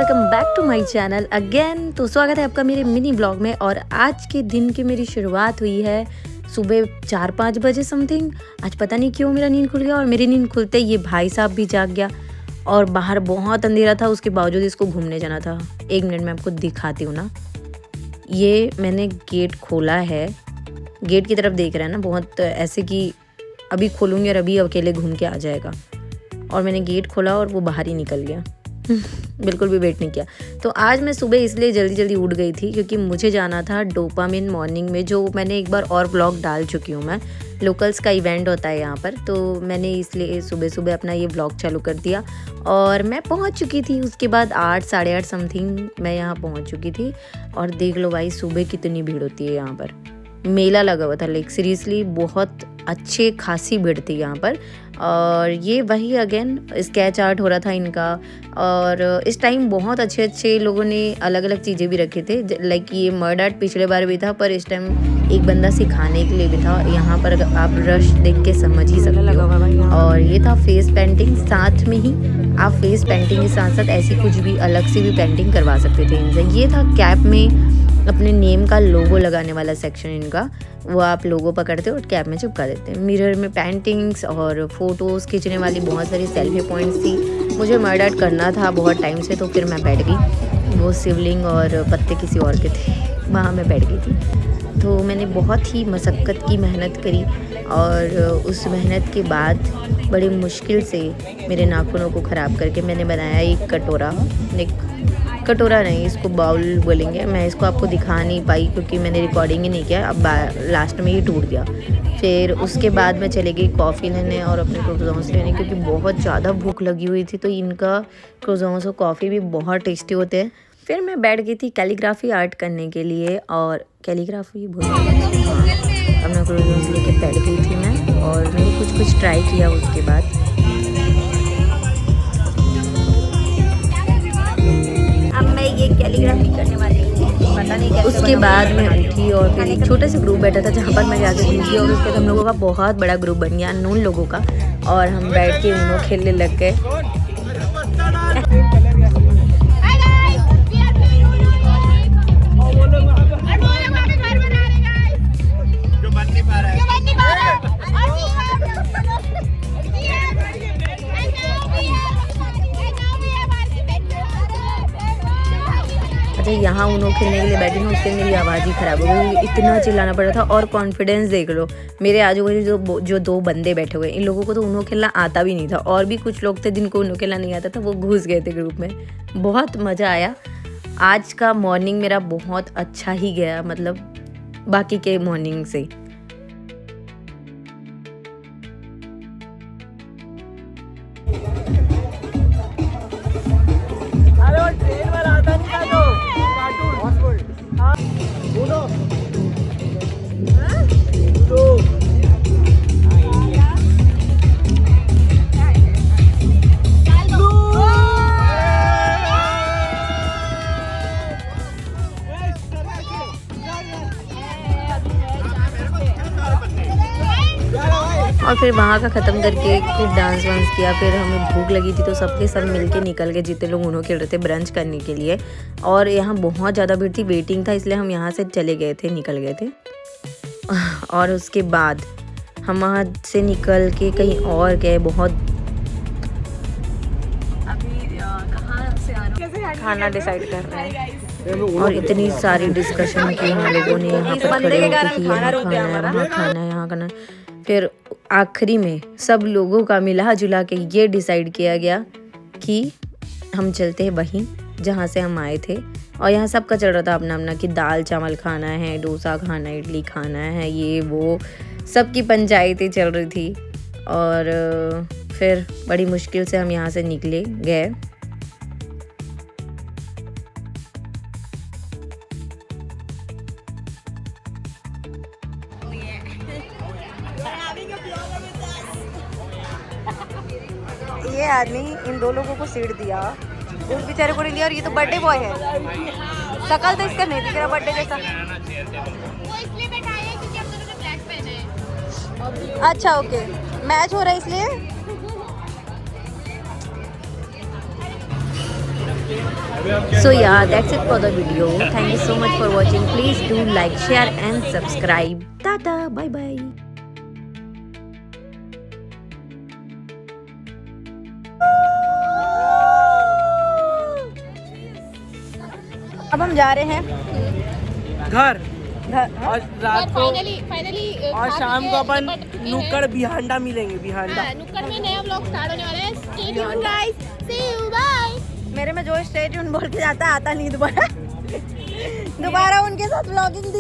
Welcome back to my channel again. तो स्वागत है आपका मेरे मिनी ब्लॉग में। और आज के दिन की मेरी शुरुआत हुई है सुबह 4-5 बजे समथिंग। आज पता नहीं क्यों मेरा नींद खुल गया और मेरी नींद खुलते ये भाई साहब भी जाग गया और बाहर बहुत अंधेरा था, उसके बावजूद इसको घूमने जाना था। 1 मिनट में आपको दिखाती हूँ ना। ये मैंने गेट खोला है, गेट की तरफ देख रहा है ना, बहुत ऐसे कि अभी खोलूँगी और अभी अकेले घूम के आ जाएगा। और मैंने गेट खोला और वो बाहर ही निकल गया। बिल्कुल भी वेट नहीं किया। तो आज मैं सुबह इसलिए जल्दी जल्दी उठ गई थी क्योंकि मुझे जाना था डोपामिन मॉर्निंग में, जो मैंने एक बार और व्लॉग डाल चुकी हूँ। मैं लोकल्स का इवेंट होता है यहाँ पर, तो मैंने इसलिए सुबह सुबह अपना ये व्लॉग चालू कर दिया और मैं पहुँच चुकी थी। उसके बाद 8 साढ़े 8 समथिंग मैं यहाँ पहुँच चुकी थी। और देख लो भाई सुबह कितनी भीड़ होती है यहाँ पर। मेला लगा हुआ था, लाइक सीरियसली बहुत अच्छे खासी भीड़ थी यहाँ पर। और ये वही अगेन स्केच आर्ट हो रहा था इनका। और इस टाइम बहुत अच्छे अच्छे लोगों ने अलग अलग चीज़ें भी रखे थे, लाइक ये मर्ड आर्ट पिछले बार भी था, पर इस टाइम एक बंदा सिखाने के लिए भी था। यहाँ पर आप रश देख के समझ ही सकते हो। और ये था फेस पेंटिंग, साथ में ही आप फेस पेंटिंग के साथ साथ ऐसी कुछ भी अलग से भी पेंटिंग करवा सकते थे इनसे। ये था कैप में अपने नेम का लोगो लगाने वाला सेक्शन इनका, वो आप लोगो पकड़ते हो और कैप में चिपका देते हैं। मिरर में पेंटिंग्स और फोटोज़ खींचने वाली बहुत सारी सेल्फी पॉइंट्स थी। मुझे मर्ड आर्ट करना था बहुत टाइम से, तो फिर मैं बैठ गई। वो शिवलिंग और पत्ते किसी और के थे, वहाँ मैं बैठ गई थी। तो मैंने बहुत ही मशक्क़त की मेहनत करी और उस मेहनत के बाद बड़ी मुश्किल से मेरे नाखूनों को ख़राब करके मैंने बनाया एक कटोरा। कटोरा नहीं, इसको बाउल बोलेंगे। मैं इसको आपको दिखा नहीं पाई क्योंकि मैंने रिकॉर्डिंग ही नहीं किया। अब लास्ट में ये टूट गया। फिर उसके बाद मैं चली गई कॉफ़ी लेने और अपने क्रोज़ॉन्स लेने, क्योंकि बहुत ज़्यादा भूख लगी हुई थी। तो इनका क्रोज़ॉन्स और कॉफ़ी भी बहुत टेस्टी होते हैं। फिर मैं बैठ गई थी कैलीग्राफी आर्ट करने के लिए, और कैलीग्राफी अपना क्रोज़ॉन्स लेके बैठ गई थी मैं। और मैंने कुछ ट्राई किया। उसके बाद ये कैलीग्राफी करने वाली पता नहीं कैसे। उसके बाद मैं उठी और फिर एक छोटे से ग्रुप बैठा था जहाँ पर मैं जाके घूमी, और उसके बाद हम लोगों का बहुत बड़ा ग्रुप बन गया, नून लोगों का। और हम बैठ के उनो खेलने लग गए। यहाँ उनो खेलने के लिए बैठी हूँ, उससे मेरी आवाज़ ही ख़राब हो गई, इतना चिल्लाना पड़ रहा था। और कॉन्फिडेंस देख लो, मेरे आजू बाजू जो 2 बंदे बैठे हुए, इन लोगों को तो उनो खेलना आता भी नहीं था। और भी कुछ लोग थे जिनको उनो खेलना नहीं आता था, वो घुस गए थे ग्रुप में। बहुत मज़ा आया। आज का मॉर्निंग मेरा बहुत अच्छा ही गया, मतलब बाकी के मॉर्निंग से। और फिर वहाँ का ख़त्म करके फिर डांस वांस किया। फिर हमें भूख लगी थी तो सबके सब मिलके निकल गए, जितने लोग उन्हों खेल रहे थे, ब्रंच करने के लिए। और यहाँ बहुत ज़्यादा भीड़ थी, वेटिंग था, इसलिए हम यहाँ से चले गए थे, निकल गए थे। और उसके बाद हम वहाँ से निकल के कहीं और गए। बहुत अभी कहाँ से आना खाना डिसाइड कर रहे हैं। और इतनी सारी डिस्कशन की हम लोगों ने यहाँ पर खड़े होकर कि यहाँ खाना है, वहाँ खाना है, यहाँ खाना। फिर आखिरी में सब लोगों का मिला जुला के ये डिसाइड किया गया कि हम चलते हैं वहीं जहाँ से हम आए थे। और यहाँ सबका चल रहा था अपना अपना कि दाल चावल खाना है, डोसा खाना है, इडली खाना है, ये वो सबकी पंचायतें चल रही थी। और फिर बड़ी मुश्किल से हम यहाँ से निकले गए। ये आदमी इन 2 लोगों को सीट दिया, उस बेचारे को नहीं दिया। और ये तो बर्थडे बॉय है, शक्ल तो इसका नहीं दिख रहा बर्थडे जैसा। वो इसलिए बैठाया है क्योंकि हम दोनों ने ब्लैक पहने हैं। अच्छा ओके, मैच हो रहा है इसलिए। So yeah, that's it for the video. Thank you so much for watching. Please do like, share and subscribe. Tata, bye bye. अब हम जा रहे हैं घर घर। और रात को फाइनली और शाम को अपन नुक्कड़ बिहांडा मिलेंगे। बिहांडा नुक्कड़ में नया व्लॉग स्टार्ट होने वाला है। Stay tuned guys, see you bye. मेरे में जो स्टे ट्यून बोल के जाता आता नहीं दोबारा दोबारा उनके साथ व्लॉगिंग